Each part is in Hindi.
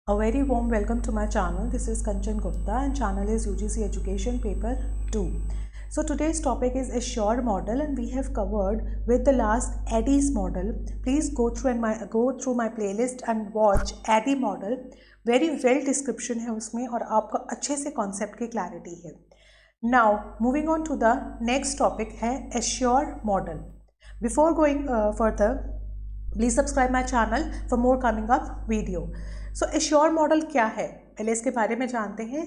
A very warm welcome to my channel. This is Kanchan Gupta and channel is UGC Education Paper 2. So today's topic is Assure model and we have covered with the last ADDIE model. Please go through my playlist and watch ADDIE model. Very well description है उसमें और आपका अच्छे से concept की clarity है. Now moving on to the next topic है Assure model. Before going further, please subscribe my channel for more coming up video. So ASSURE model क्या है, पहले इसके बारे में जानते हैं.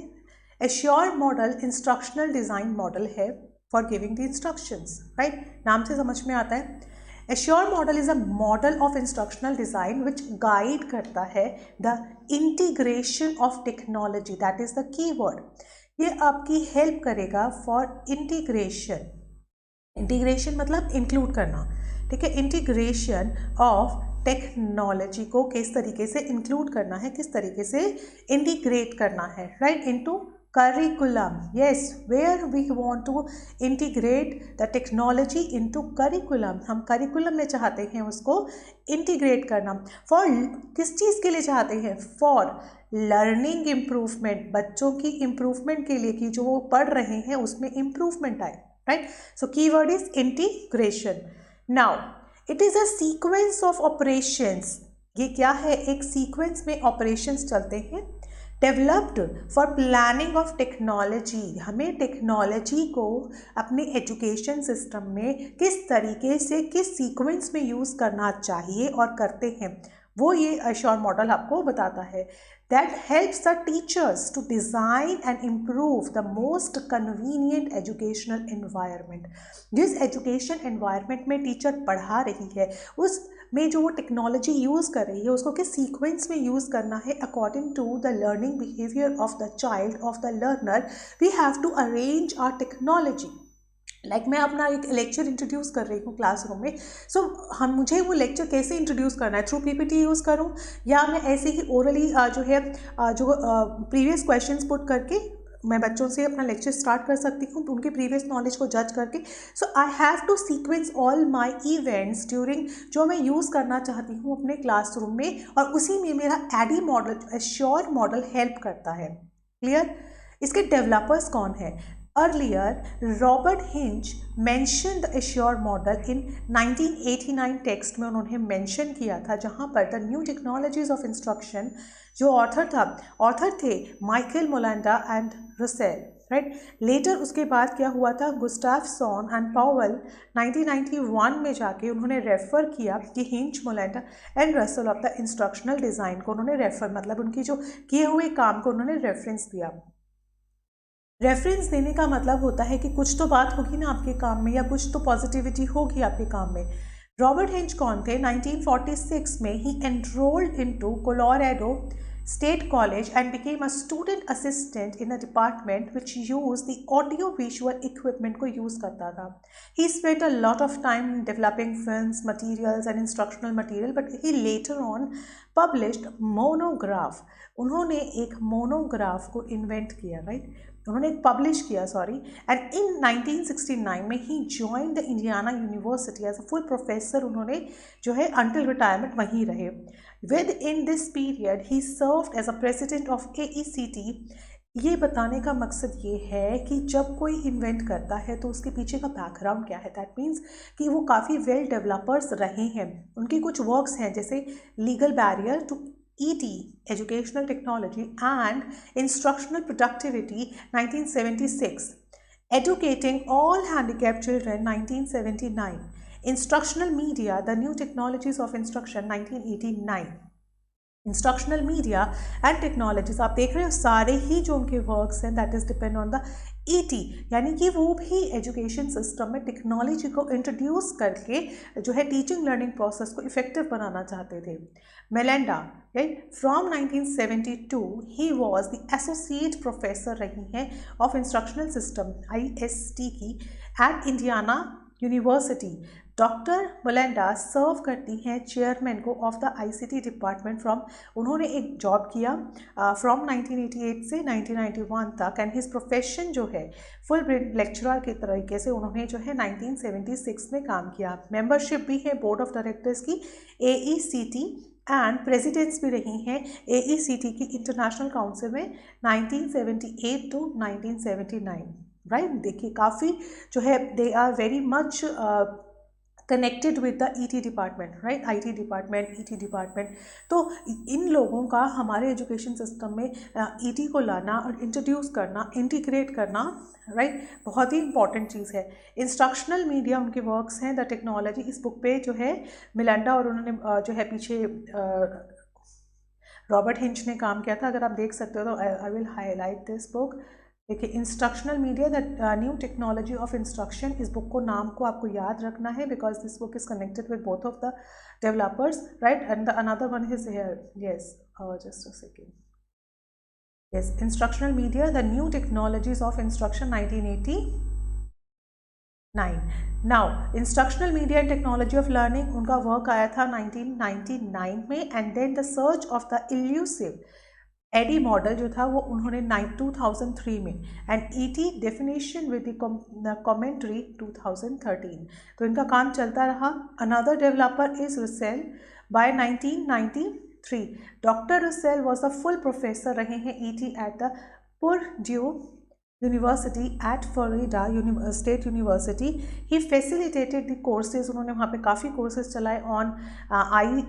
ASSURE model instructional design model है for giving the instructions. Right, नाम से समझ में आता है. ASSURE model is a model of instructional design which guide करता है the integration of technology. That is the key word. ये आपकी हेल्प करेगा फॉर इंटीग्रेशन. इंटीग्रेशन मतलब इंक्लूड करना, ठीक है. इंटीग्रेशन ऑफ टेक्नोलॉजी को किस तरीके से इंक्लूड करना है, किस तरीके से इंटीग्रेट करना है, right, into curriculum. Yes, where we want to integrate the technology into curriculum. हम करिकुलम में चाहते हैं उसको इंटीग्रेट करना. फॉर किस चीज़ के लिए चाहते हैं? For learning improvement. बच्चों की इम्प्रूवमेंट के लिए कि जो वो पढ़ रहे हैं उसमें इम्प्रूवमेंट आए, right. So keyword is integration. Now it is a sequence of operations. ये क्या है? एक सीक्वेंस में ऑपरेशंस चलते हैं. Developed for planning of technology. हमें टेक्नोलॉजी को अपने एजुकेशन सिस्टम में किस तरीके से, किस सीक्वेंस में यूज़ करना चाहिए और करते हैं, वो ये एश्योर मॉडल आपको बताता है. That helps the teachers to design and improve the most convenient educational environment. जिस education environment में टीचर पढ़ा रही है उस में जो वो टेक्नोलॉजी यूज़ कर रही है उसको किस सीक्वेंस में यूज़ करना है according to the learning behaviour of the child, of the learner. We have to arrange our technology. Like मैं अपना एक लेक्चर इंट्रोड्यूस कर रही हूँ क्लासरूम में. सो मुझे वो लेक्चर कैसे इंट्रोड्यूस करना है? थ्रू पीपीटी यूज़ करूँ या मैं ऐसे ही ओरली जो है प्रीवियस क्वेश्चंस पुट करके मैं बच्चों से अपना लेक्चर स्टार्ट कर सकती हूँ उनके प्रीवियस नॉलेज को जज करके. So I have to sequence all my events during जो मैं यूज़ करना चाहती हूँ अपने क्लासरूम में, और उसी में मेरा ADDIE model, ASSURE model help करता है. क्लियर? इसके डेवलपर्स कौन है? Earlier, Robert Hinch mentioned the Assure model in 1989 text में उन्होंने मेंशन किया था, जहाँ पर the new technologies of instruction जो ऑथर थे Michael Molenda and Russell, right. Later उसके बाद क्या हुआ था? गुस्टाफसन एंड पावेल 1991 में जाके उन्होंने रेफ़र किया कि Heinich, Molenda and Russell of the instructional design को उन्होंने रेफ़र, मतलब उनकी जो किए हुए काम को उन्होंने रेफरेंस दिया. रेफरेंस देने का मतलब होता है कि कुछ तो बात होगी ना आपके काम में, या कुछ तो पॉजिटिविटी होगी आपके काम में. रॉबर्ट हिंच कौन थे? 1946 में ही enrolled into Colorado State College and became a student assistant in a department which use the audio visual equipment को यूज़ करता था. He spent a lot of time developing films, materials and instructional material, but he later on published monograph. उन्होंने एक मोनोग्राफ को इन्वेंट किया, राइट, उन्होंने पब्लिश किया, सॉरी. एंड इन 1969 में he joined the Indiana University as a full professor. उन्होंने जो है अंटिल रिटायरमेंट वहीं रहे. Within this period he served as a president of AECT. ये बताने का मकसद ये है कि जब कोई इन्वेंट करता है तो उसके पीछे का बैकग्राउंड क्या है. दैट मीन्स कि वो काफ़ी वेल डेवलपर्स रहे हैं. उनके कुछ वर्क्स हैं जैसे legal barrier to ET, Educational Technology and Instructional Productivity 1976, Educating All Handicapped Children 1979, Instructional Media, The New Technologies of Instruction 1989. Instructional media and technologies आप देख रहे हो सारे ही जो उनके वर्क्स हैं that is depend on the ET, यानी कि वो भी एजुकेशन सिस्टम में टेक्नोलॉजी को इंट्रोड्यूस करके जो है टीचिंग लर्निंग प्रोसेस को इफेक्टिव बनाना चाहते थे. Molenda, right, from 1972 he was the associate professor रही हैं ऑफ इंस्ट्रक्शनल सिस्टम IST की at Indiana University. Doctor Molenda serve करती हैं चेयरमैन को of the ICT department from, उन्होंने एक जॉब किया फ्रॉम 1988 से 1991 तक. एंड हिज प्रोफेशन जो है फुल लेक्चरर के तरीके से उन्होंने जो है 1976 में काम किया. मेंबरशिप भी है बोर्ड ऑफ डायरेक्टर्स की AECT एंड प्रेसिडेंट्स भी रही हैं AECT की इंटरनेशनल काउंसिल में 1978 to 1979, राइट। देखिए काफ़ी जो है they are very much connected with the ET department, right, IT department, ET department. तो इन लोगों का हमारे एजुकेशन सिस्टम में ET को लाना और इंट्रोड्यूस करना, इंटीग्रेट करना, राइट, बहुत ही इंपॉर्टेंट चीज़ है। इंस्ट्रक्शनल मीडिया उनके वर्क्स हैं, द टेक्नोलॉजी, इस बुक पे जो है मिलांडा और उन्होंने जो है पीछे रॉबर्ट हिंच ने काम किया था, अगर आप देख सकते हो तो I will highlight this book. देखिए instructional media the new technology of instruction, इस बुक को नाम को आपको याद रखना है because this book is connected with both of the developers, right, and the another one is here, yes, just a second, yes, instructional media, the new technologies of instruction, 1989. now instructional media and technology of learning, उनका वर्क आया था 1999 में, and then the search of the elusive ADDIE model जो था वो उन्होंने 2003 में, and ET definition with the commentary 2013. तो इनका काम चलता रहा। Another developer is Russell by 1993. Doctor Russell was a full professor रहे हैं ET at the Purdue University at Florida State University. He facilitated the courses, उन्होंने वहाँ पे काफ़ी कोर्सेज चलाए on I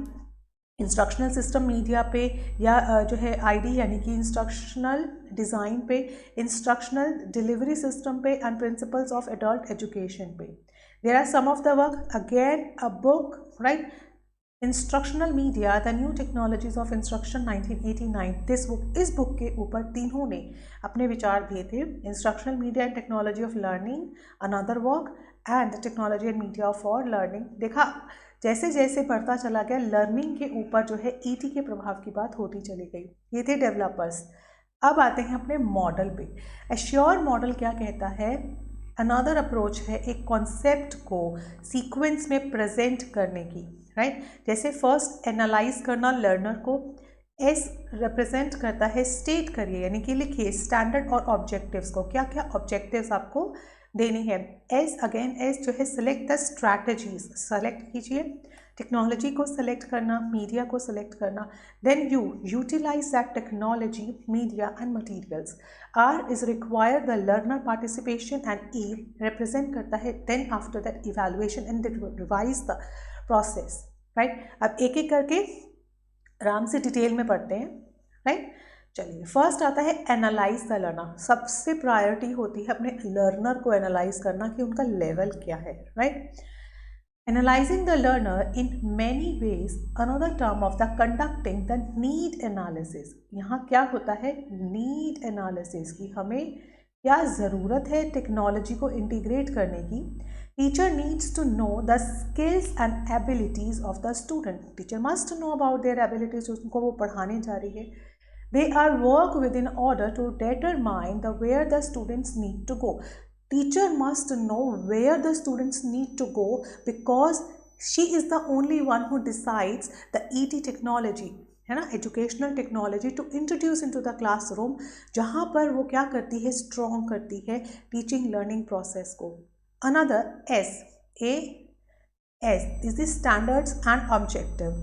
instructional system media पे, या जो है ID यानी कि इंस्ट्रक्शनल डिज़ाइन पे, इंस्ट्रक्शनल डिलीवरी सिस्टम पे, and principles of adult education पे। There are some of the work, again a book, right, instructional media the new technologies of instruction 1989। This book, इस बुक के ऊपर तीनों ने अपने विचार दिए थे, instructional media and technology of learning, another work, and technology and media for learning. देखा जैसे जैसे बढ़ता चला गया लर्निंग के ऊपर जो है ET के प्रभाव की बात होती चली गई। ये थे डेवलपर्स। अब आते हैं अपने मॉडल पे। एश्योर मॉडल क्या कहता है? अनदर अप्रोच है एक कॉन्सेप्ट को सीक्वेंस में प्रेजेंट करने की, राइट। जैसे फर्स्ट एनालाइज करना लर्नर को, S रिप्रेजेंट करता है स्टेट करिए यानी कि लिखिए स्टैंडर्ड और ऑब्जेक्टिव्स को, क्या क्या ऑब्जेक्टिव्स आपको देनी है। S अगेन S जो है सिलेक्ट द स्ट्रैटेजीज, सेलेक्ट कीजिए, टेक्नोलॉजी को सेलेक्ट करना, मीडिया को सेलेक्ट करना। Then U utilise that technology, media and materials. R is require the learner participation, and E represent करता है then after that evaluation and revise the process, right. अब एक एक करके आराम से डिटेल में पढ़ते हैं, राइट। चलिए फर्स्ट आता है एनालाइज द लर्नर। सबसे प्रायोरिटी होती है अपने लर्नर को एनालाइज करना कि उनका लेवल क्या है, right. Analysing the learner in many ways, another term of the conducting the need analysis. यहाँ क्या होता है? नीड एनालिसिस की, हमें क्या ज़रूरत है टेक्नोलॉजी को इंटीग्रेट करने की। Teacher needs to know the skills and abilities of the student. Teacher must know about their abilities, उनको वो पढ़ाने जा रही है। They are work within order to determine the where the students need to go. Teacher must know where the students need to go because she is the only one who decides the ET technology, है ना, educational technology to introduce into the classroom, जहाँ पर वो क्या करती है? स्ट्रॉन्ग करती है टीचिंग लर्निंग प्रोसेस को। Another S is the standards and objective.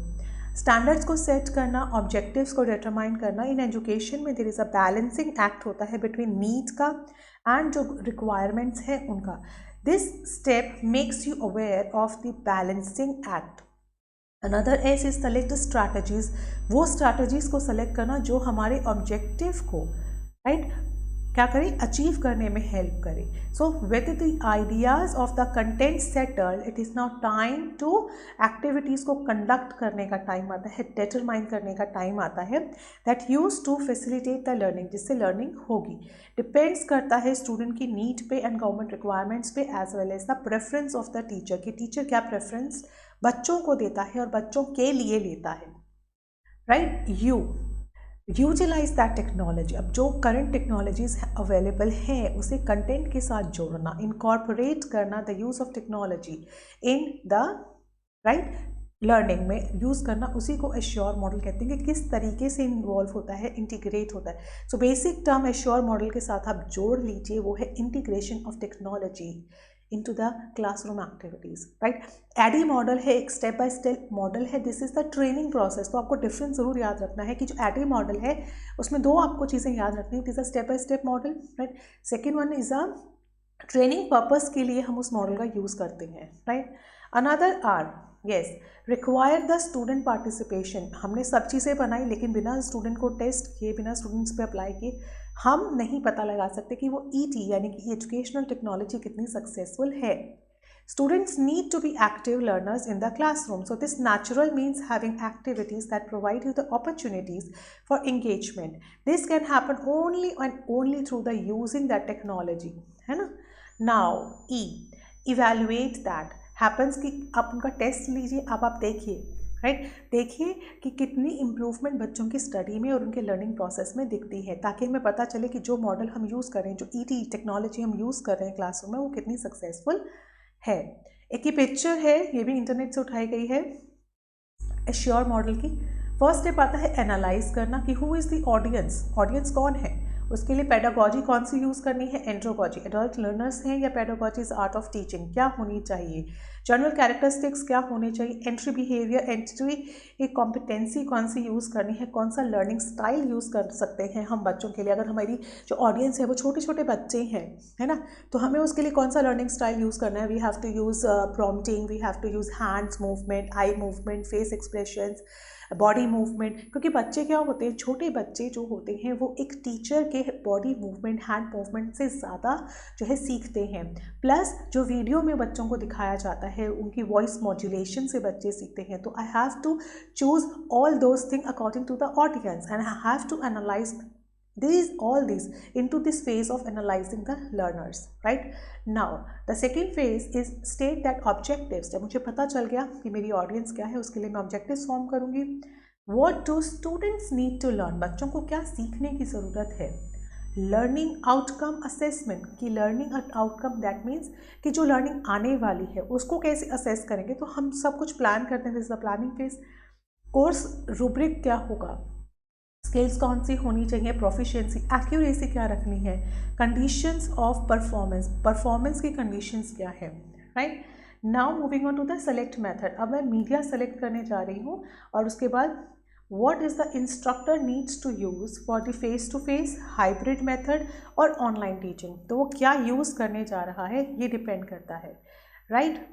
Standards को सेट करना, ऑब्जेक्टिव्स को डिटरमाइन करना। इन एजुकेशन में there is a balancing act होता है बिटवीन नीड्स का एंड जो रिक्वायरमेंट्स हैं उनका। This step makes you aware of the balancing act. Another S is select strategies. वो स्ट्रैटेजीज को सेलेक्ट करना जो हमारे ऑब्जेक्टिव को, राइट, क्या करें? अचीव करने में हेल्प करें। So with the ideas of the content settled, it is now time to activities को कंडक्ट करने का टाइम आता है, डिटरमाइन करने का टाइम आता है, that use to facilitate the learning, जिससे लर्निंग होगी। डिपेंड्स करता है स्टूडेंट की नीड पे एंड गवर्नमेंट रिक्वायरमेंट्स पे, as well as the preference of the teacher, कि टीचर क्या प्रेफरेंस बच्चों को देता है और बच्चों के लिए लेता है, राइट। Utilise that technology. अब जो करंट टेक्नोलॉजीज अवेलेबल हैं उसे कंटेंट के साथ जोड़ना, इनकॉर्पोरेट करना, the use of technology in the right learning में यूज़ करना, उसी को एश्योर मॉडल कहते हैं कि किस तरीके से इन्वॉल्व होता है, इंटीग्रेट होता है। So basic term ASSURE model के साथ आप जोड़ लीजिए, वो है integration of technology into the classroom activities, right? ADDIE model है, एक स्टेप बाय स्टेप मॉडल है, this is the training process. तो आपको डिफरेंस जरूर याद रखना है कि जो एडी मॉडल है उसमें दो आपको चीज़ें याद रखनी है, it is a step by step model, right. Second one is a training purpose के लिए हम उस मॉडल का यूज़ करते हैं, right. Another R is require the student participation. हमने सब चीज़ें बनाई लेकिन बिना स्टूडेंट को टेस्ट किए, बिना स्टूडेंट्स पे अप्लाई किए हम नहीं पता लगा सकते कि वो ईटी यानी कि एजुकेशनल टेक्नोलॉजी कितनी सक्सेसफुल है। Students need to be active learners in the classroom. So this natural means having activities that provide you the opportunities for engagement. This can happen only and only through the using that technology, है ना। Now E, evaluate that happens कि आप उनका टेस्ट लीजिए, अब आप देखिए, राइट, देखिए कि कितनी इम्प्रूवमेंट बच्चों की स्टडी में और उनके लर्निंग प्रोसेस में दिखती है, ताकि हमें पता चले कि जो मॉडल हम यूज़ कर रहे हैं, जो ईटी टेक्नोलॉजी हम यूज़ कर रहे हैं क्लासरूम में, वो कितनी सक्सेसफुल है। एक ही पिक्चर है, ये भी इंटरनेट से उठाई गई है, एश्योर मॉडल की। फर्स्ट स्टेप आता है एनालाइज करना कि who is the audience, audience कौन है। उसके लिए पेडागॉजी कौन सी यूज़ करनी है, एंड्रोगॉजी, एडल्ट लर्नर्स हैं, या pedagogy is art of teaching, क्या होनी चाहिए, जनरल कैरेक्टरिस्टिक्स क्या होने चाहिए, एंट्री बिहेवियर, एंट्री एक कॉम्पिटेंसी कौन सी यूज़ करनी है, कौन सा लर्निंग स्टाइल यूज़ कर सकते हैं हम बच्चों के लिए। अगर हमारी जो ऑडियंस है वो छोटे छोटे बच्चे हैं, है ना, तो हमें उसके लिए कौन सा लर्निंग स्टाइल यूज़ करना है। We have to use prompting, we have to use hands movement, eye movement, face expressions, body movement, क्योंकि बच्चे क्या होते हैं, छोटे बच्चे जो होते हैं वो एक टीचर के बॉडी मूवमेंट, हैंड मूवमेंट से ज़्यादा जो है सीखते हैं। प्लस जो वीडियो में बच्चों को दिखाया जाता है उनकी वॉइस मॉड्यूलेशन से बच्चे सीखते हैं। तो I have to choose all those thing according to the audience and I have to analyse all these into this phase of analyzing the learners, right? Now the second phase is state that objectives। जब मुझे पता चल गया कि मेरी ऑडियंस क्या है, उसके लिए मैं ऑब्जेक्टिव्स फॉर्म करूंगी। What do students need to learn? बच्चों को क्या सीखने की ज़रूरत है। लर्निंग आउटकम असेसमेंट, कि लर्निंग आउटकम दैट मीन्स कि जो लर्निंग आने वाली है उसको कैसे असेस करेंगे। तो हम सब कुछ प्लान करते हैं, this is the planning phase. Course rubric क्या होगा, स्किल्स कौन सी होनी चाहिए, प्रोफिशिएंसी, एक्यूरेसी क्या रखनी है, कंडीशंस ऑफ परफॉर्मेंस, परफॉर्मेंस की कंडीशंस क्या है, right. Now moving on to the select method. अब मैं मीडिया सेलेक्ट करने जा रही हूँ और उसके बाद what is the instructor needs to use for the face to face, hybrid method और ऑनलाइन टीचिंग। तो वो क्या यूज़ करने जा रहा है ये डिपेंड करता है, राइट।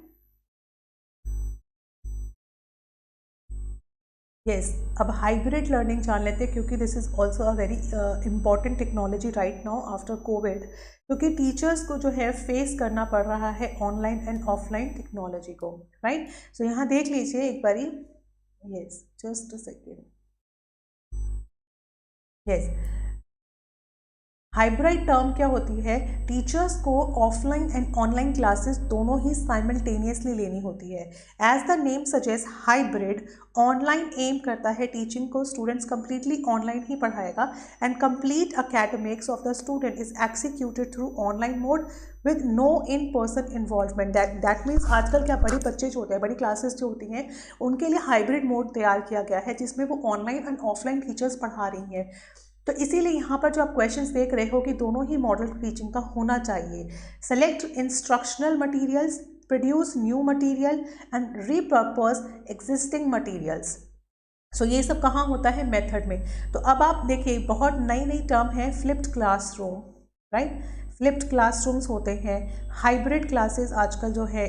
यस, अब हाइब्रिड लर्निंग जान लेते हैं, क्योंकि this is also a very important technology right now after Covid, क्योंकि टीचर्स को जो है फेस करना पड़ रहा है ऑनलाइन एंड ऑफलाइन टेक्नोलॉजी को, राइट। सो यहाँ देख लीजिए एक बारी, yes just a second, yes hybrid term क्या होती है, टीचर्स को ऑफलाइन एंड ऑनलाइन क्लासेस दोनों ही साइमल्टेनियसली लेनी होती है। As the name suggest hybrid, online aim करता है टीचिंग को, स्टूडेंट्स कंप्लीटली ऑनलाइन ही पढ़ाएगा and complete academics of the student is executed through online mode with no in person involvement. That means आजकल क्या बड़े बच्चे जो होते हैं, बड़ी क्लासेस जो होती हैं, उनके लिए हाइब्रिड मोड तैयार किया गया है जिसमें वो ऑनलाइन एंड ऑफलाइन टीचर्स पढ़ा रही हैं। तो इसीलिए यहाँ पर जो आप क्वेश्चंस देख रहे हो कि दोनों ही मॉडल टीचिंग का होना चाहिए। Select instructional materials, produce new material and repurpose existing materials. So ये सब कहाँ होता है, मेथड में। तो अब आप देखिए बहुत नई नई टर्म है, flipped classroom, right, flipped classrooms होते हैं, हाइब्रिड क्लासेस आजकल जो है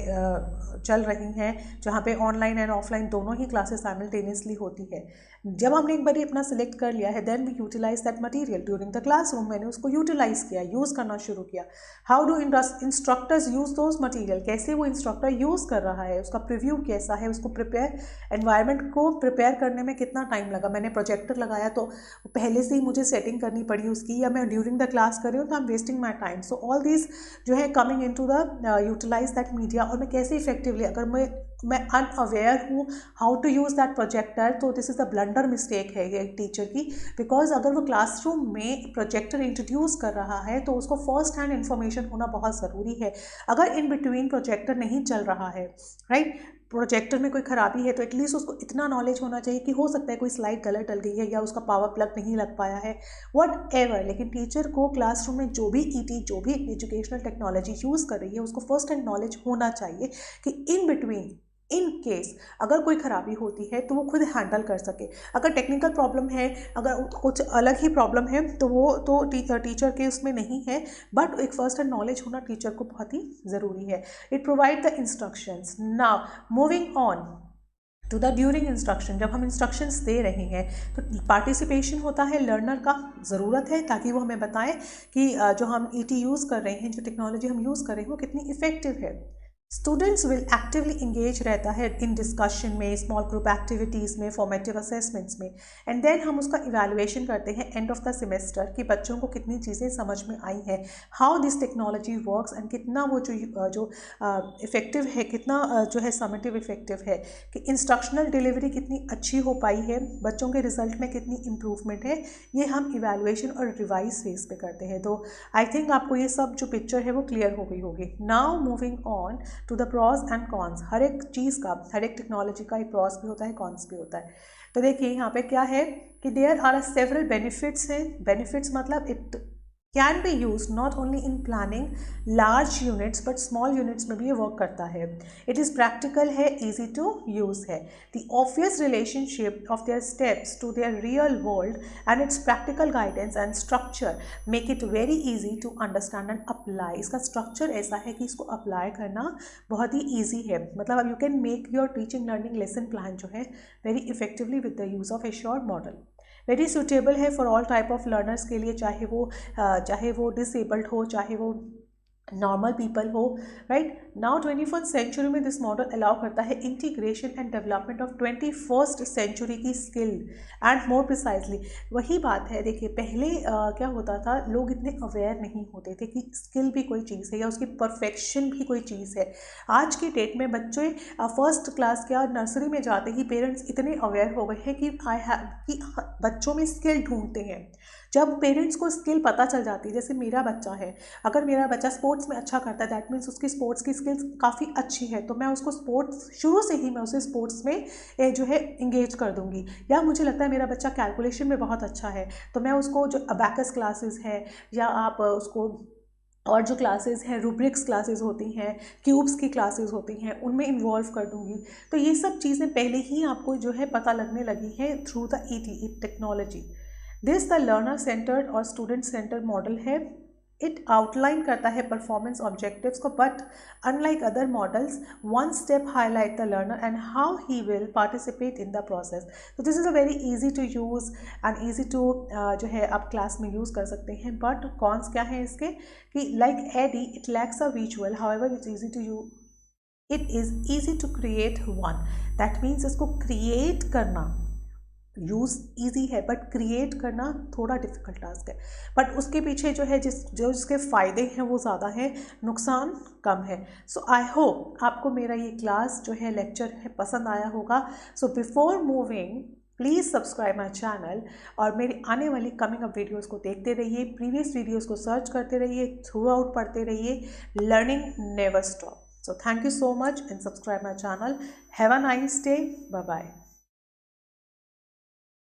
चल रही हैं, जहाँ पे ऑनलाइन एंड ऑफलाइन दोनों ही क्लासेस साइमल्टेनियसली होती है। जब हमने एक बार अपना सिलेक्ट कर लिया है, then we utilise that material during the classroom. मैंने उसको यूटिलाइज किया, यूज़ करना शुरू किया। How do instructors use those material, कैसे वो इंस्ट्रक्टर यूज़ कर रहा है, उसका प्रिव्यू कैसा है, उसको प्रिपेयर, एनवायरनमेंट को प्रिपेयर करने में कितना टाइम लगा। मैंने प्रोजेक्टर लगाया तो पहले से ही मुझे सेटिंग करनी पड़ी उसकी, या मैं ड्यूरिंग द क्लास कर रही हूँ तो I am wasting my time. So all this जो है coming into the utilise that media. और मैं कैसे इफेक्टिवली, अगर मैं अनअवेयर हूँ how to use that projector, तो this is the blunder mistake है ये टीचर की। बिकॉज अगर वो क्लासरूम में प्रोजेक्टर इंट्रोड्यूस कर रहा है तो उसको फर्स्ट हैंड इन्फॉर्मेशन होना बहुत ज़रूरी है। अगर इन बिटवीन प्रोजेक्टर नहीं चल रहा है, राइट, प्रोजेक्टर में कोई ख़राबी है तो एटलीस्ट उसको इतना नॉलेज होना चाहिए कि हो सकता है कोई स्लाइड गलत डल गई है या उसका पावर प्लग नहीं लग पाया है, वट एवर। लेकिन टीचर को क्लासरूम में जो भी ईटी जो भी एजुकेशनल टेक्नोलॉजी यूज़ कर रही है उसको फर्स्ट हैंड नॉलेज होना चाहिए कि इन बिटवीन इन केस अगर कोई ख़राबी होती है तो वो खुद हैंडल कर सके। अगर टेक्निकल प्रॉब्लम है, अगर कुछ अलग ही प्रॉब्लम है तो वो तो टीचर के उसमें नहीं है, बट एक फर्स्ट हैंड नॉलेज होना टीचर को बहुत ही ज़रूरी है। It provide the instructions. Now moving on to the during instruction, जब हम इंस्ट्रक्शंस दे रहे हैं तो पार्टिसिपेशन होता है लर्नर का, ज़रूरत है ताकि वो हमें बताएं कि जो हम ईटी यूज़ कर रहे हैं, जो टेक्नोलॉजी हम यूज़ कर रहे हैं वो कितनी इफेक्टिव है। स्टूडेंट्स विल एक्टिवली इंगेज रहता है इन डिस्कशन में, स्मॉल ग्रुप एक्टिविटीज़ में, फॉर्मेटिव असेसमेंट्स में, एंड देन हम उसका इवैल्यूएशन करते हैं एंड ऑफ द सेमेस्टर कि बच्चों को कितनी चीज़ें समझ में आई हैं, how this technology works and कितना वो जो इफ़ेक्टिव है, कितना जो है समेटिव इफेक्टिव है, कि इंस्ट्रक्शनल डिलीवरी कितनी अच्छी हो पाई है, बच्चों के रिजल्ट में कितनी इम्प्रूवमेंट है, ये हम इवैल्यूएशन और रिवाइज फेज पे करते हैं। तो आई थिंक आपको ये सब जो पिक्चर है वो क्लियर हो गई होगी। Now moving on to the pros and cons. हर एक चीज़ का, हर एक टेक्नोलॉजी का एक प्रॉज भी होता है, कॉन्स भी होता है। तो देखिए यहाँ पे क्या है कि देयर आर सेवरल बेनिफिट्स हैं। बेनिफिट्स मतलब it can be use not only in planning large units but small units में भी ये वर्क करता है। इट इज़ प्रैक्टिकल है, ईजी टू यूज़ है। The obvious relationship of their steps to their real world and its practical guidance and structure make it very easy to understand and apply. इसका स्ट्रक्चर ऐसा है कि इसको अप्लाई करना बहुत ही ईजी है। मतलब you can make your teaching learning lesson plan जो है very effectively with the use of assured model. Very suitable है for all type of learners के लिए, चाहे वो डिसेबल्ड हो, चाहे वो नॉर्मल पीपल हो, राइट। नाउ 21st सेंचुरी में दिस मॉडल अलाउ करता है integration and development of 21st century की स्किल एंड मोर प्रिसाइजली। वही बात है, देखिए पहले क्या होता था, लोग इतने अवेयर नहीं होते थे कि स्किल भी कोई चीज़ है या उसकी परफेक्शन भी कोई चीज़ है। आज की डेट में बच्चे फर्स्ट क्लास या नर्सरी में जाते ही पेरेंट्स इतने अवेयर हो गए हैं कि बच्चों में स्किल ढूंढते हैं। जब पेरेंट्स को स्किल पता चल जाती है, जैसे मेरा बच्चा है, अगर मेरा बच्चा स्पोर्ट्स में अच्छा करता है दैट मीन्स उसकी स्पोर्ट्स की स्किल्स काफ़ी अच्छी है, तो मैं उसको स्पोर्ट्स शुरू से ही मैं उसे स्पोर्ट्स में जो है इंगेज कर दूंगी। या मुझे लगता है मेरा बच्चा कैलकुलेशन में बहुत अच्छा है तो मैं उसको जो अबैकस क्लासेस है या आप उसको और जो क्लासेस हैं, रूब्रिक्स क्लासेस होती हैं, क्यूब्स की क्लासेस होती हैं, उनमें इन्वॉल्व कर दूंगी। तो ये सब चीज़ें पहले ही आपको जो है पता लगने लगी है through the ET technology. This the learner centred और स्टूडेंट सेंटर्ड मॉडल है। इट आउटलाइन करता है परफॉर्मेंस ऑब्जेक्टिव्स को, but unlike other models one step highlight the learner and how he will participate in the process. तो this is a very easy to use and easy to जो है आप क्लास में यूज़ कर सकते हैं। बट कॉन्स क्या है इसके कि like ADDIE it lacks a visual, however it's easy to use, it is easy to create one. That means इसको क्रिएट करना यूज़ ईजी है बट क्रिएट करना थोड़ा डिफ़िकल्ट टास्क है। बट उसके पीछे जो है जो इसके फ़ायदे हैं वो ज़्यादा है, नुकसान कम है। सो आई होप आपको मेरा ये क्लास जो है लेक्चर है पसंद आया होगा। So before moving please subscribe my channel और मेरी आने वाली कमिंग अप वीडियोज़ को देखते रहिए, प्रीवियस वीडियोज़ को सर्च करते रहिए, थ्रू आउट पढ़ते रहिए। Learning never stop. So thank you so much and subscribe my channel. Have a nice day. Bye bye.